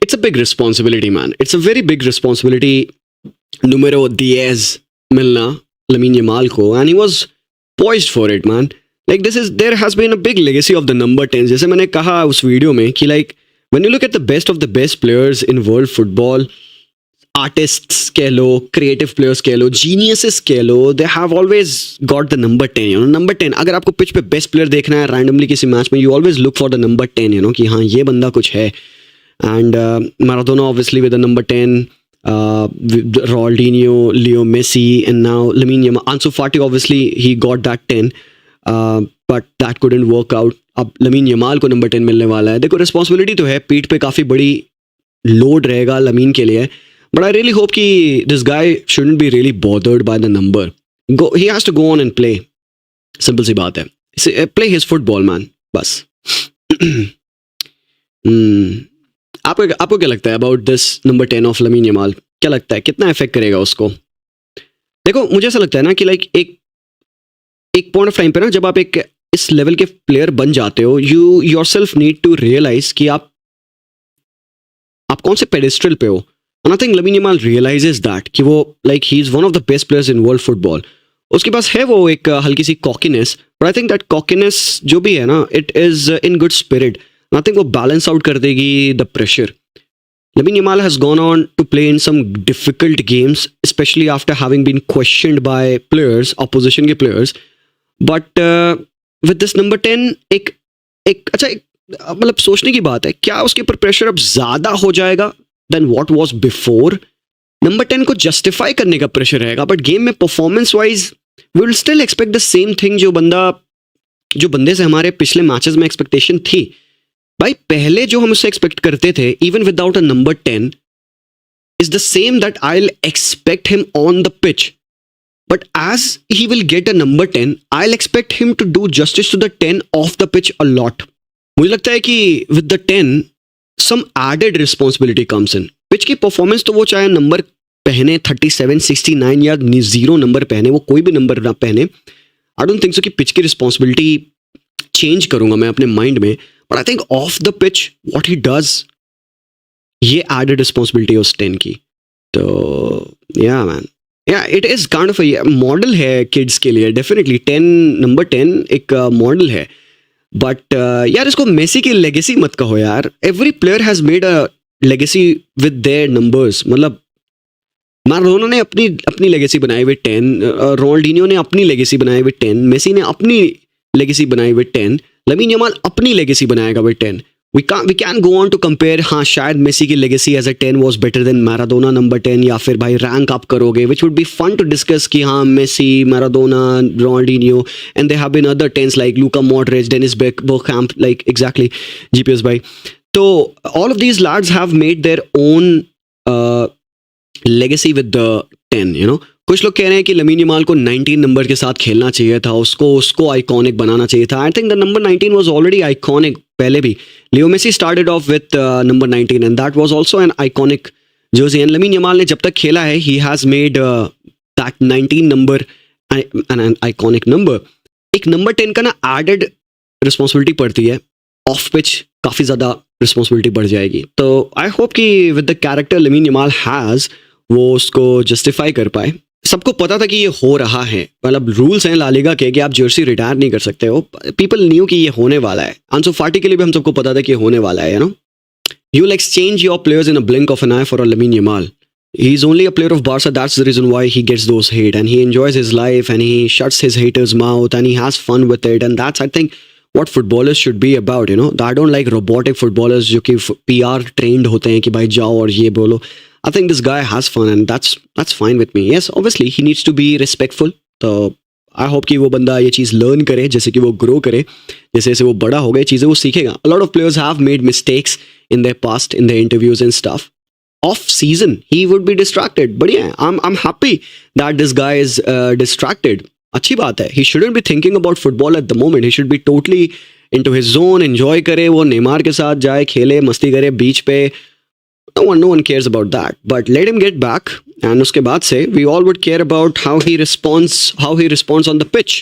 It's a big responsibility, man. It's a very big responsibility. Numero 10 milna Lamine Yamal ko, and he was poised for it, man. Like there has been a big legacy of the number 10. जैसे मैंने कहा उस video में कि like when you look at the best players in world football, artists कह लो, creative players कह लो, geniuses कह लो, they have always got the number 10, you know, number 10. अगर आपको पिच पे बेस्ट प्लेयर देखना है randomly किसी मैच में, you always look for the number 10, you know, कि हाँ ये बंदा कुछ है. And Maradona obviously with the number 10, Ronaldinho, Leo Messi, and now Lamine Yamal. Ansu Fati obviously he got that 10, but that couldn't work out. अब Lamine Yamal को number 10 मिलने वाला है. देखो responsibility तो है, पीठ पे काफ़ी बड़ी load रहेगा Lamine के लिए. But I really hope कि this guy shouldn't be really bothered by the number. He has to go on and play. Simple सी बात है. Play his football, man. बस. आपको क्या लगता है about this number 10 of Lamine Yamal? क्या लगता है कितना इफेक्ट करेगा उसको? देखो मुझे ऐसा लगता है ना कि लाइक एक पॉइंट ऑफ टाइम पे ना जब आप एक इस लेवल के प्लेयर बन जाते हो, you yourself need to realise कि आप कौन से पेडेस्ट्रल पे हो. And I think Lamine Yamal realises that कि वो like he is one of the best players in world football. उसके पास है वो एक हल्की सी cockiness, but I think that cockiness जो भी है ना, it is in good spirit. I think वो बैलेंस आउट कर देगी the pressure. Lamine Yamal has gone on to play in some difficult games, especially after having been questioned by players, opposition के players. But with this number 10, मतलब सोचने की बात है, क्या उसके ऊपर प्रेशर अब ज़्यादा हो जाएगा than what was before? Number 10 को जस्टिफाई करने का प्रेशर रहेगा, बट गेम में performance wise we will still expect the same thing जो बंदे से हमारे पिछले मैचेस में एक्सपेक्टेशन थी. भाई पहले जो हम उससे एक्सपेक्ट करते थे even without a number 10 is the same that I will expect him on the pitch. But as he will get a number 10, I will expect him to do justice to the 10 of the pitch a lot. मुझे लगता है कि with the 10 some added responsibility comes in. Pitch की performance तो वो चाहे number पहने 37, 69 या 0 नंबर पहने, वो कोई भी नंबर ना पहने, आई डोंट थिंक सो कि पिच की रिस्पॉन्सिबिलिटी चेंज करूंगा मैं अपने माइंड में. But I think off the pitch, what he does, ये added responsibility उस 10 की. तो yeah man, yeah it is kind of a model है kids के लिए definitely. number 10 एक model है. But यार इसको मेसी की legacy मत कहो यार. Every player has made a legacy with their numbers. मतलब मैराडोना ने अपनी legacy बनाई with 10, रोनाल्डिनो ने अपनी legacy बनाई with 10, मेसी ने अपनी legacy बनाई with 10, Lamine Yamal अपनी legacy बनाएगा with 10. We can go on to compare. हाँ शायद मेसी की legacy as a 10 was better than Maradona number 10, या फिर भाई rank up करोगे, which would be fun to discuss कि हाँ Messi, Maradona, Ronaldinho, and there have been other 10s like Luka Modric, Dennis Bergkamp, like exactly GPS भाई. तो all of these lads have made their own legacy with the 10, you know. कुछ लोग कह रहे हैं कि लमीन यमाल को 19 number के साथ खेलना चाहिए था, उसको आइकॉनिक बनाना चाहिए था. I think the number 19 was already iconic पहले भी. Leo Messi started off with number 19 and that was also an iconic jersey. And Lamine Yamal ने जब तक खेला है, he has made that 19 number an iconic number. एक number 10 का ना एडेड रिस्पॉन्सिबिलिटी पड़ती है, ऑफ पिच काफ़ी ज़्यादा रिस्पॉन्सिबिलिटी बढ़ जाएगी. तो आई होप कि with the character lamin Yamal has, वो उसको जस्टिफाई कर पाए. सबको पता था कि ये हो रहा है, मतलब रूल्स हैं ला लीगा के कि आप जर्सी रिटायर नहीं कर सकते हो. पीपल न्यू कि ये होने वाला है. आंसू फाटी के लिए भी हम सबको पता था कि ये होने वाला है, you know. You will exchange your players in a blink of an eye for a Lamine Yamal. He is only a player of Barca. That's the reason why he gets those hate, and he enjoys his life, and he shuts his haters' mouth, and he has fun with it. And that's, I think, what footballers should be about, you know. I don't like robotic footballers जो कि PR trained होते हैं कि भाई जाओ और ये बोलो. I think this guy has fun, and that's fine with me. Yes, obviously he needs to be respectful. तो I hope कि वो बंदा ये चीज़ learn करे, जैसे कि वो grow करे, जैसे जैसे वो बड़ा हो गए चीज़ें वो सीखेगा. A lot of players have made mistakes in their past, in their interviews and stuff. Off season, he would be distracted. But yeah, I'm happy that this guy is distracted. अच्छी बात है. He shouldn't be thinking about football at the moment. He should be totally into his zone. Enjoy करे, वो Neymar के साथ जाए, खेले, मस्ती करे बीच पे. No one cares about that. But let him get back. And उसके बाद से we all would care about how he responds on the pitch.